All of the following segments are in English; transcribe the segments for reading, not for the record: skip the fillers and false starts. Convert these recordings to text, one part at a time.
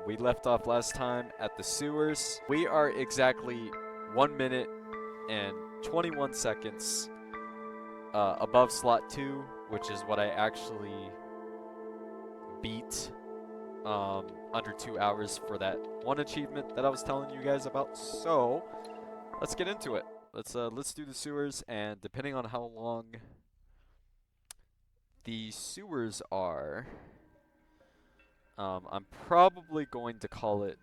We left off last time at the sewers. We are exactly 1 minute and 21 seconds above slot 2, which is what I actually beat under 2 hours for that one achievement that I was telling you guys about. So let's get into it. Let's do the sewers, and depending on how long the sewers are, I'm probably going to call it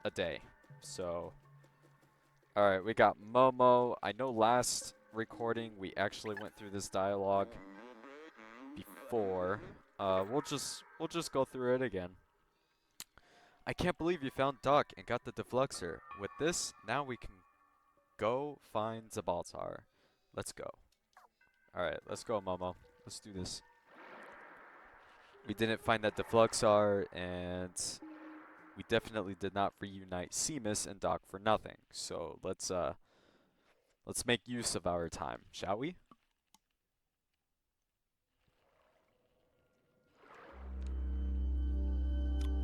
a day. So, alright, we got Momo. I know last recording we actually went through this dialogue before. We'll just go through it again. I can't believe you found Doc and got the defluxor. With this, now we can go find Zalbaltzer. Let's go. Alright, let's go, Momo. Let's do this. We didn't find that defluxor, and we definitely did not reunite Seamus and Doc for nothing. So let's make use of our time, shall we?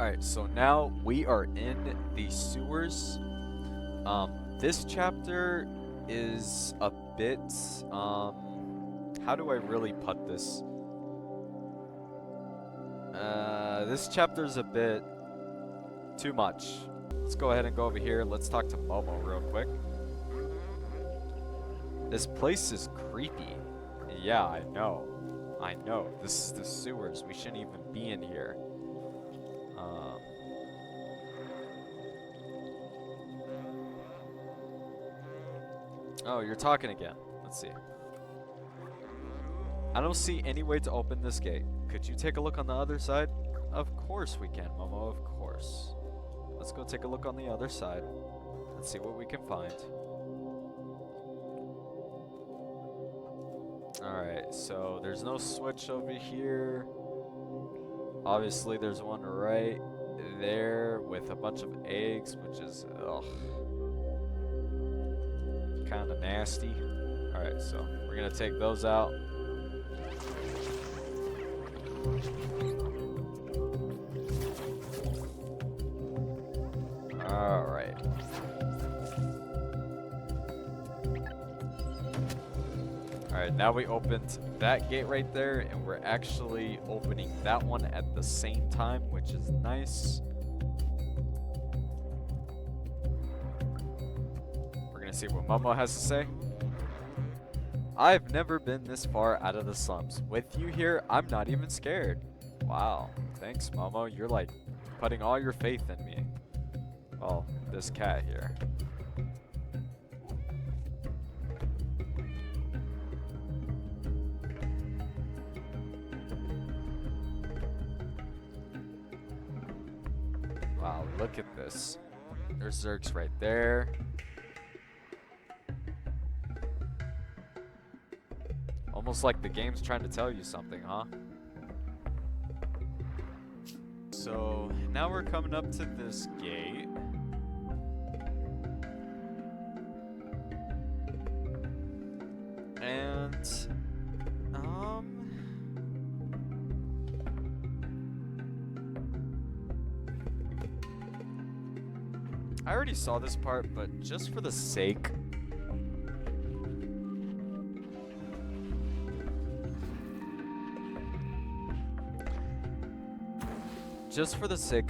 Alright, so now we are in the sewers. This chapter is a bit, how do I really put this? This chapter's a bit too much. Let's go ahead and go over here. Let's talk to Momo real quick. This place is creepy. Yeah, I know. I know. This is the sewers. We shouldn't even be in here. Oh, you're talking again. Let's see. I don't see any way to open this gate. Could you take a look on the other side? Of course we can, Momo, of course. Let's go take a look on the other side. Let's see what we can find. Alright, so there's no switch over here. Obviously there's one right there with a bunch of eggs, which is, ugh, kind of nasty. Alright, so we're gonna take those out. Alright. Alright, now we opened that gate right there, and we're actually opening that one at the same time, which is nice. We're gonna see what Momo has to say. I've never been this far out of the slums. With you here, I'm not even scared. Wow, thanks, Momo. You're like putting all your faith in me. Well, this cat here. Wow, look at this. There's zurks right there. Almost like the game's trying to tell you something, huh? So, now we're coming up to this gate. And, I already saw this part, but just for the sake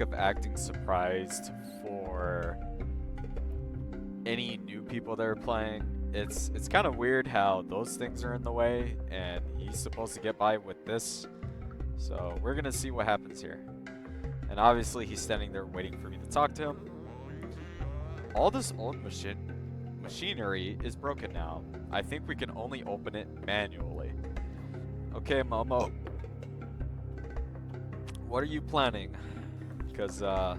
of acting surprised for any new people that are playing, it's kind of weird how those things are in the way and he's supposed to get by with this. So we're gonna see what happens here. And obviously he's standing there waiting for me to talk to him. All this old machinery is broken now. I think we can only open it manually. Okay, Momo. What are you planning? Because, you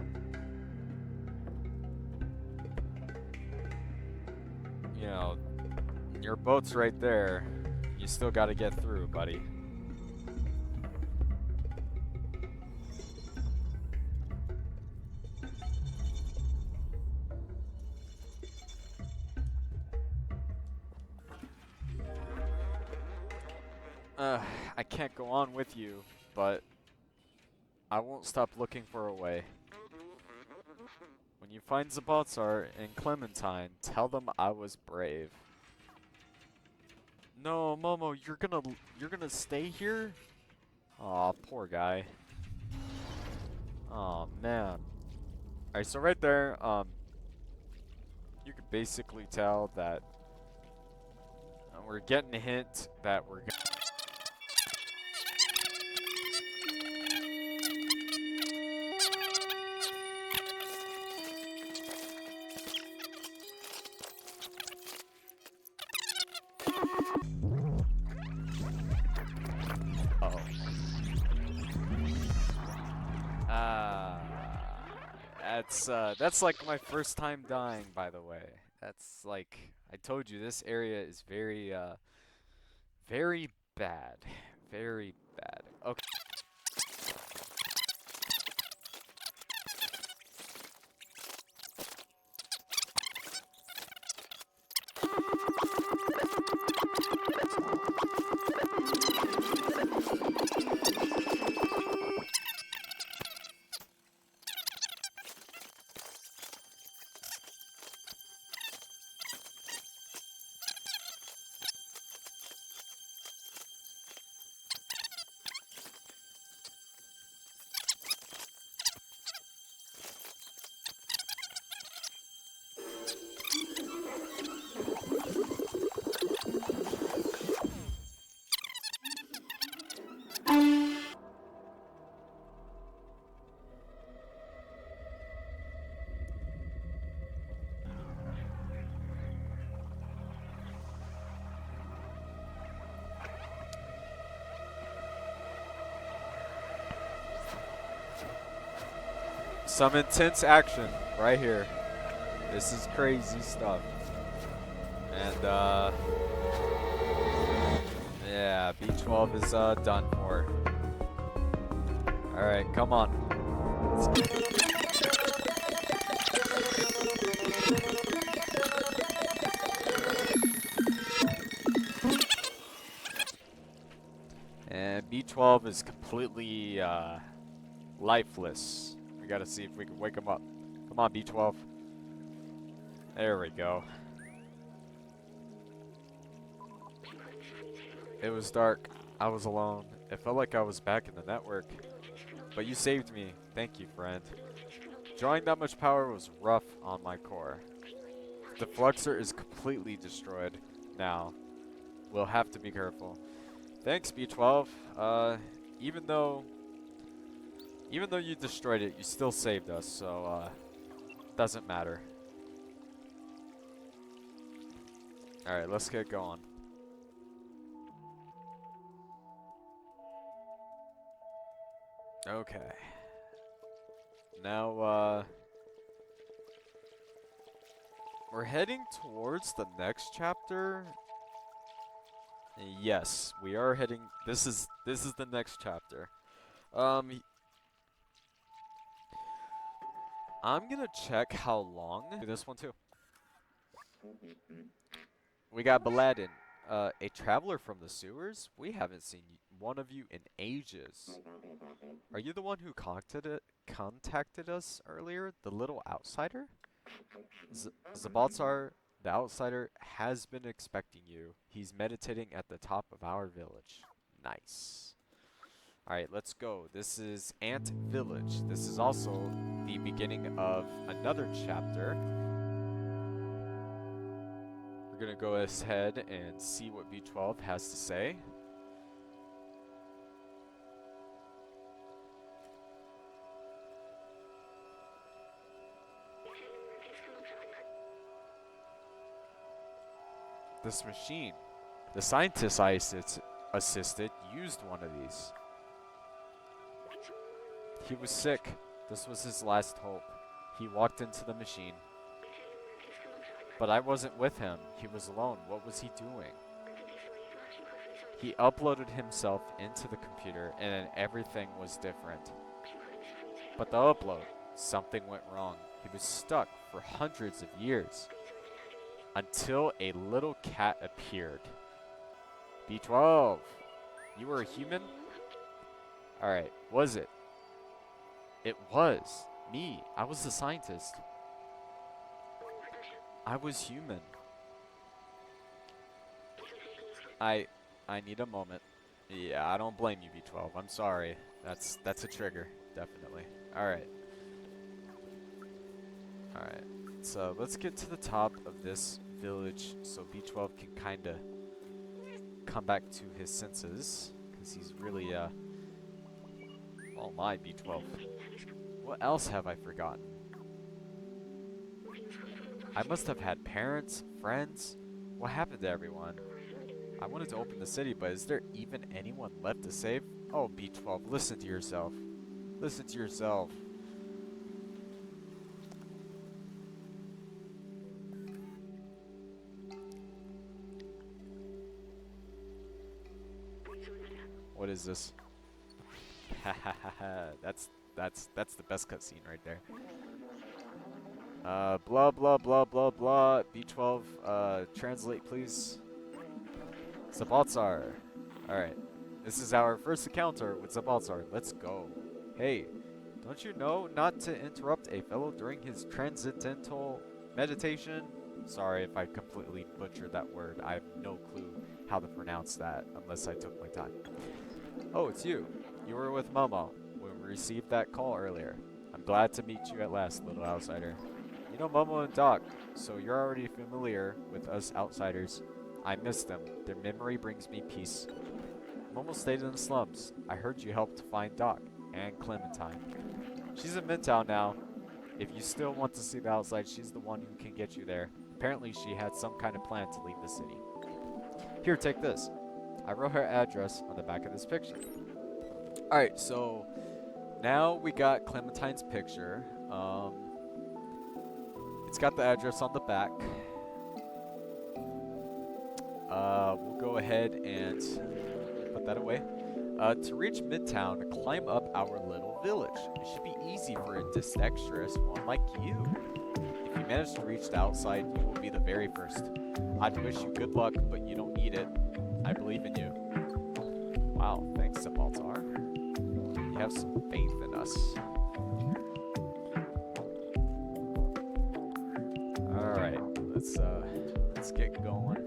know, your boat's right there. You still got to get through, buddy. I can't go on with you, but I won't stop looking for a way. When you find Zalbaltzer and Clementine, tell them I was brave. No, Momo, you're gonna stay here? Aw, poor guy. Oh man. Alright, so right there, you could basically tell that we're getting a hint that we're gonna. Uh-oh. That's like my first time dying, by the way. That's like, I told you, this area is very, very bad. Very bad. Okay. Some intense action right here. This is crazy stuff. And, yeah, B12 is, done for. Alright, come on. And B12 is completely, lifeless. We gotta see if we can wake him up. Come on, B12. There we go. It was dark. I was alone. It felt like I was back in the network. But you saved me. Thank you, friend. Drawing that much power was rough on my core. The defluxor is completely destroyed now. We'll have to be careful. Thanks, B12. Even though you destroyed it, you still saved us, so, doesn't matter. Alright, let's get going. Okay. Now, we're heading towards the next chapter. Yes, we are heading. This is the next chapter. I'm gonna check how long. Do this one too. We got Baladin, a traveler from the sewers. We haven't seen one of you in ages. Are you the one who contacted us earlier? The little outsider? Zalbaltzer, the outsider, has been expecting you. He's meditating at the top of our village. Nice. Alright, let's go. This is Ant Village. This is also the beginning of another chapter. We're gonna go ahead and see what B12 has to say. This machine. The scientist I assisted used one of these. He was sick. This was his last hope. He walked into the machine. But I wasn't with him. He was alone. What was he doing? He uploaded himself into the computer and then everything was different. But the upload, something went wrong. He was stuck for hundreds of years. Until a little cat appeared. B12, you were a human? Alright, was it? It was me. I was the scientist. I was human. I I need a moment. Yeah, I don't blame you, B12. I'm sorry. That's a trigger, definitely. All right. All right. So, let's get to the top of this village so B12 can kind of come back to his senses, cuz he's really oh my, B12. What else have I forgotten? I must have had parents, friends. What happened to everyone? I wanted to open the city, but is there even anyone left to save? Oh, B12, listen to yourself. Listen to yourself. What is this? That's the best cutscene right there. Blah blah blah blah blah. B12, translate please. Zalbaltzer. Alright. This is our first encounter with Zalbaltzer. Let's go. Hey, don't you know not to interrupt a fellow during his transcendental meditation? Sorry if I completely butchered that word. I have no clue how to pronounce that unless I took my time. Oh, it's you. You were with Momo when we received that call earlier. I'm glad to meet you at last, little outsider. You know Momo and Doc, so you're already familiar with us outsiders. I miss them. Their memory brings me peace. Momo stayed in the slums. I heard you helped to find Doc and Clementine. She's in Midtown now. If you still want to see the outside, she's the one who can get you there. Apparently she had some kind of plan to leave the city. Here, take this. I wrote her address on the back of this picture. Alright, so now we got Clementine's picture. It's got the address on the back. We'll go ahead and put that away. To reach Midtown, climb up our little village. It should be easy for a dexterous one like you. If you manage to reach the outside, you will be the very first. I'd wish you good luck, but you don't need it. I believe in you. Wow, thanks, Zalbaltzer. You have some faith in us. Alright, let's get going.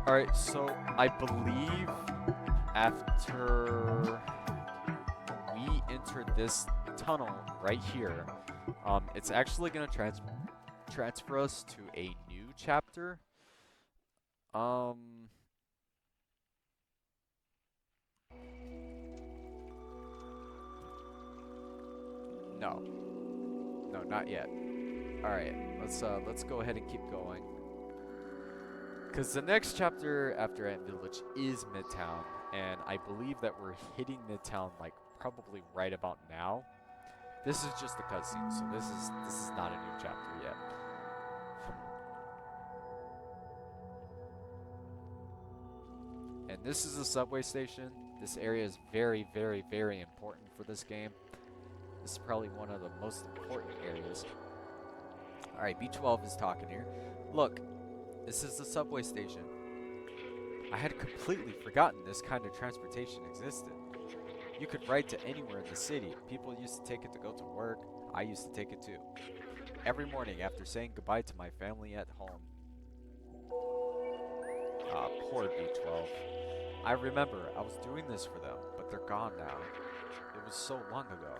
Alright, so I believe after we enter this tunnel right here, it's actually going to transfer us to a new chapter. No. No, not yet. Alright, let's go ahead and keep going. Because the next chapter after Ant Village is Midtown, and I believe that we're hitting Midtown like probably right about now. This is just the cutscene, so this is not a new chapter yet. And this is a subway station. This area is very, very, very important for this game. This is probably one of the most important areas. Alright, B12 is talking here. Look. This is the subway station. I had completely forgotten this kind of transportation existed. You could ride to anywhere in the city. People used to take it to go to work. I used to take it too. Every morning after saying goodbye to my family at home. Ah, poor B12. I remember I was doing this for them, but they're gone now. It was so long ago.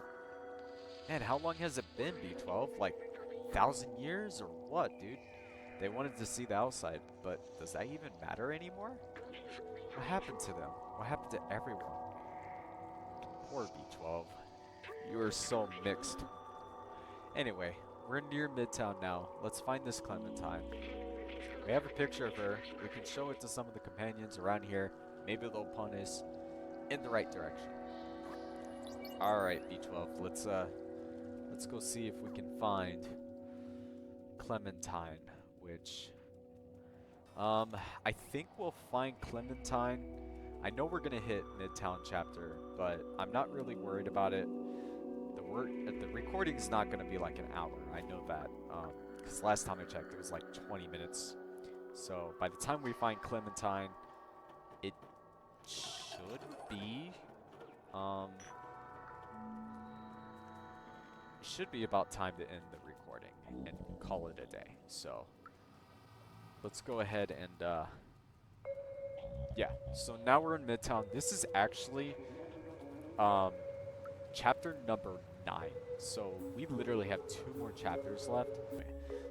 Man, how long has it been, B12? Like 1,000 years or what, dude? They wanted to see the outside, but does that even matter anymore? What happened to them? What happened to everyone? Poor B12. You are so mixed. Anyway, we're near Midtown now. Let's find this Clementine. We have a picture of her. We can show it to some of the companions around here. Maybe they'll point us in the right direction. Alright, B12. Let's go see if we can find Clementine. Which, I think we'll find Clementine. I know we're gonna hit Midtown chapter, but I'm not really worried about it. The the recording's not gonna be like an hour. I know that, because last time I checked, it was like 20 minutes. So by the time we find Clementine, it should be, it should be about time to end the recording and call it a day. So let's go ahead and, yeah. So now we're in Midtown. This is actually, chapter number 9. So we literally have 2 more chapters left.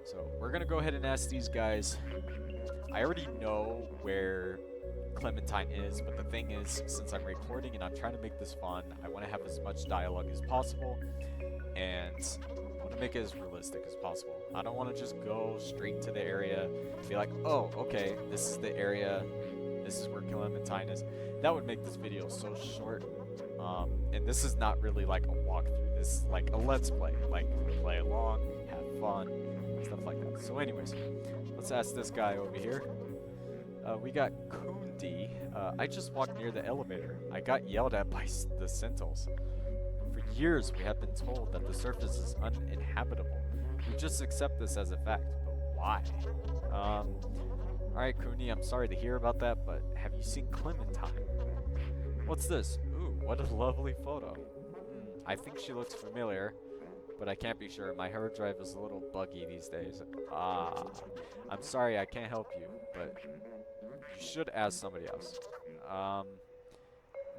So we're gonna go ahead and ask these guys. I already know where Clementine is, but the thing is, since I'm recording and I'm trying to make this fun, I want to have as much dialogue as possible, and I want to make it as realistic as possible. I don't want to just go straight to the area, be like, oh, okay, this is the area, this is where Clementine is. That would make this video so short. And this is not really like a walkthrough. This is like a let's play. Like, play along, have fun, stuff like that. So anyways, let's ask this guy over here. We got Kundi. I just walked near the elevator. I got yelled at by the Sentinels. For years, we have been told that the surface is uninhabitable. We just accept this as a fact. But why? Alright, Kundi, I'm sorry to hear about that, but have you seen Clementine? What's this? Ooh, what a lovely photo. I think she looks familiar, but I can't be sure. My hard drive is a little buggy these days. I'm sorry I can't help you, but you should ask somebody else.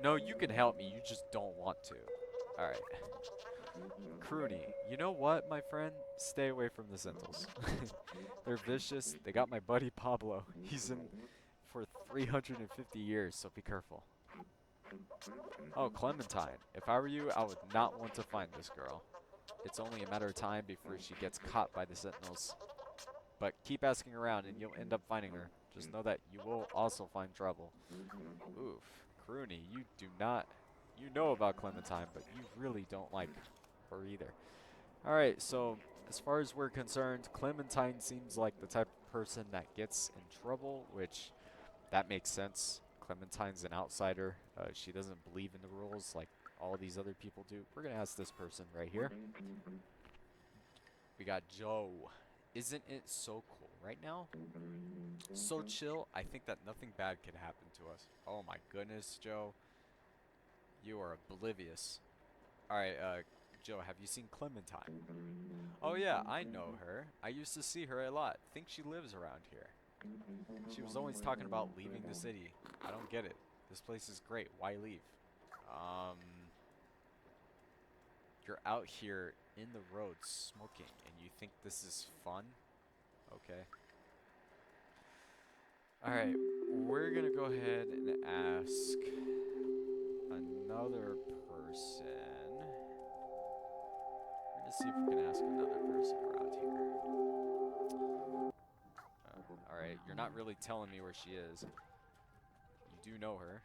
No, you can help me, you just don't want to. Alright. Crooney, you know what, my friend? Stay away from the Sentinels. They're vicious. They got my buddy Pablo. He's in for 350 years, so be careful. Oh, Clementine. If I were you, I would not want to find this girl. It's only a matter of time before she gets caught by the Sentinels. But keep asking around and you'll end up finding her. Just know that you will also find trouble. Oof. Crooney, you do not... You know about Clementine, but you really don't like her either. Alright, so as far as we're concerned, Clementine seems like the type of person that gets in trouble, which that makes sense. Clementine's an outsider. She doesn't believe in the rules like all these other people do. We're gonna ask this person right here. We got Joe. Isn't it so cool right now? So chill. I think that nothing bad could happen to us. Oh my goodness, Joe. You are oblivious. Alright, Joe, have you seen Clementine? Oh yeah, I know her. I used to see her a lot. Think she lives around here. She was always talking about leaving the city. I don't get it. This place is great. Why leave? You're out here in the road smoking and you think this is fun? Okay. Alright, we're gonna go ahead and ask another person. We're gonna see if we can ask another person around here. Alright, you're not really telling me where she is. You do know her.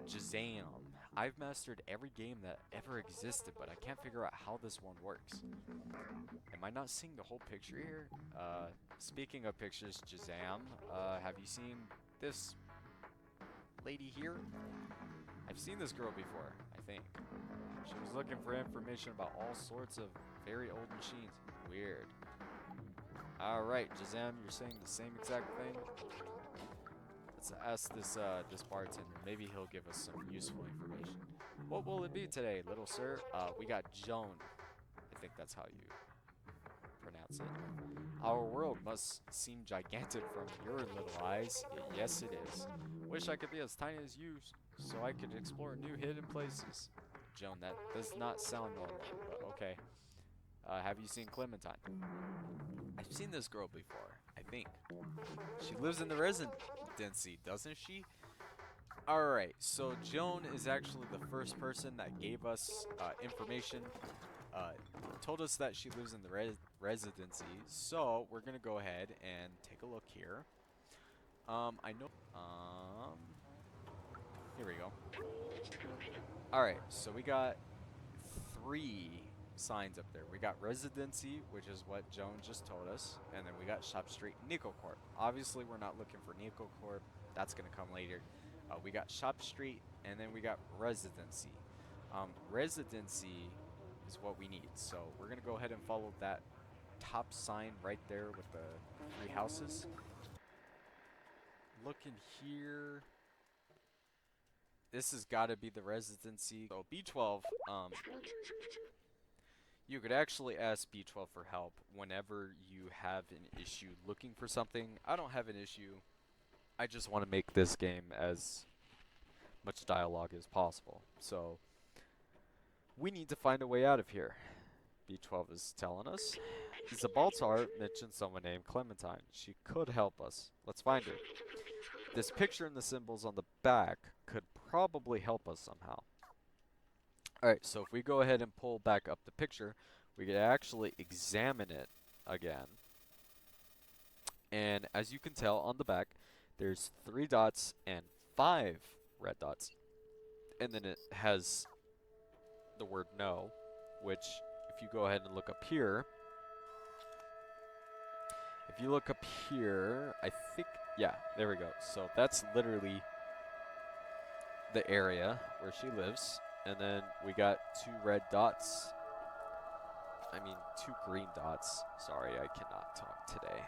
Jazam. I've mastered every game that ever existed, but I can't figure out how this one works. Am I not seeing the whole picture here? Speaking of pictures, Jazam, have you seen this lady here? I've seen this girl before, I think. She was looking for information about all sorts of very old machines. Weird. Alright, Jazam, you're saying the same exact thing? Let's ask this this bartender. Maybe he'll give us some useful information. What will it be today, little sir? We got Joan. I think that's how you pronounce it. Our world must seem gigantic from your little eyes. Yes, it is. Wish I could be as tiny as you, so I could explore new hidden places. Joan, that does not sound normal, but okay. Have you seen Clementine? I've seen this girl before, I think. She lives in the residency, doesn't she? Alright, so Joan is actually the first person that gave us information. Told us that she lives in the residency, so we're gonna go ahead and take a look here. I know. Here we go. Alright, so we got 3 signs up there. We got residency, which is what Joan just told us, and then we got Shop Street Nico Corp. Obviously, we're not looking for Nico Corp. That's gonna come later. We got Shop Street, and then we got residency. Residency is what we need. So we're gonna go ahead and follow that top sign right there with the 3 houses. Look in here. This has got to be the residency. So B12, you could actually ask B12 for help whenever you have an issue looking for something. I don't have an issue. I just want to make this game as much dialogue as possible. So we need to find a way out of here. B12 is telling us. Zalbaltzer mentioned someone named Clementine. She could help us. Let's find her. This picture and the symbols on the back could probably help us somehow. Alright, so if we go ahead and pull back up the picture, we can actually examine it again. And as you can tell on the back, there's 3 dots and 5 red dots. And then it has the word no, which if you go ahead and look up here, if you look up here, I think, yeah, there we go. So that's literally the area where she lives. And then we got 2 red dots. I mean, 2 green dots. Sorry, I cannot talk today.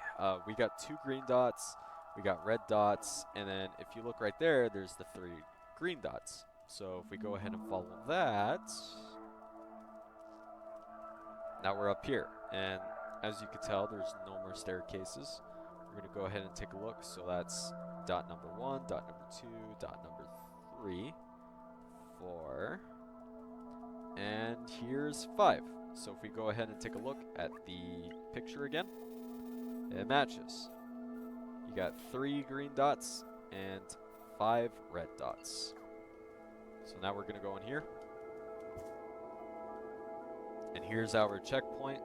We got 2 green dots. We got red dots. And then if you look right there, there's the 3 green dots. So if we go ahead and follow that, now we're up here. And as you can tell, there's no more staircases. We're going to go ahead and take a look. So that's dot number 1, dot number 2, dot number 3, 4, and here's 5. So if we go ahead and take a look at the picture again, it matches. You got 3 green dots and 5 red dots. So now we're going to go in here. And here's our checkpoint.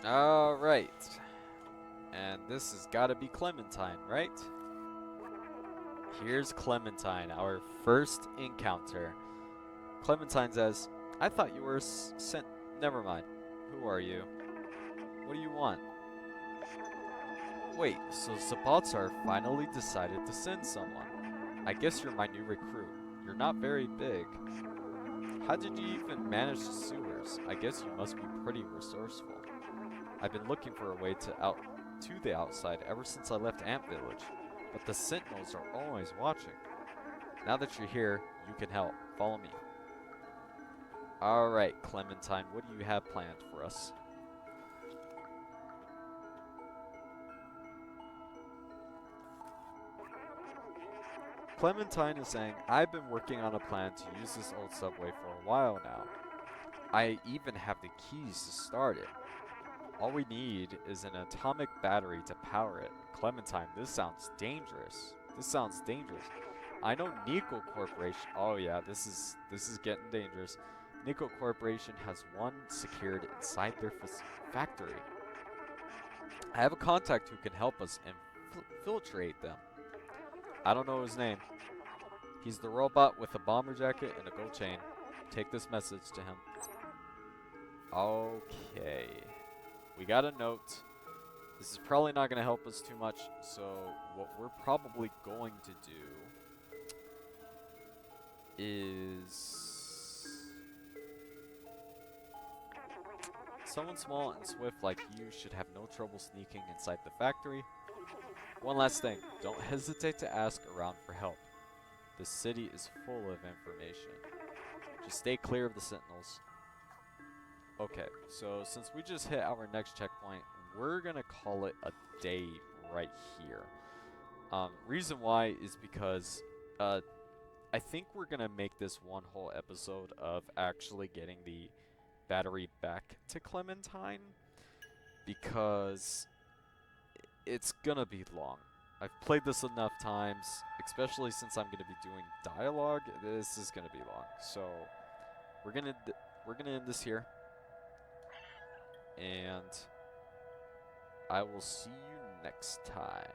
Alright. And this has got to be Clementine, right? Here's Clementine, our first encounter. Clementine says, I thought you were sent. Never mind. Who are you? What do you want? Wait, so Zalbaltzer finally decided to send someone. I guess you're my new recruit. You're not very big. How did you even manage the sewers? I guess you must be pretty resourceful. I've been looking for a way to the outside ever since I left Ant Village, but the sentinels are always watching. Now that you're here, you can help. Follow me. Alright, Clementine, what do you have planned for us? Clementine is saying, I've been working on a plan to use this old subway for a while now. I even have the keys to start it. All we need is an atomic battery to power it. Clementine, this sounds dangerous. This sounds dangerous. I know Nico Corporation. Oh yeah, this is getting dangerous. Nico Corporation has one secured inside their factory. I have a contact who can help us infiltrate them. I don't know his name. He's the robot with a bomber jacket and a gold chain. Take this message to him. Okay. We got a note. This is probably not going to help us too much, so what we're probably going to do is... Someone small and swift like you should have no trouble sneaking inside the factory. One last thing, don't hesitate to ask around for help. The city is full of information. Just stay clear of the sentinels. Okay, so since we just hit our next checkpoint, we're going to call it a day right here. Reason why is because I think we're going to make this one whole episode of actually getting the battery back to Clementine, because it's going to be long. I've played this enough times, especially since I'm going to be doing dialogue. This is going to be long. So we're going to end this here. And I will see you next time.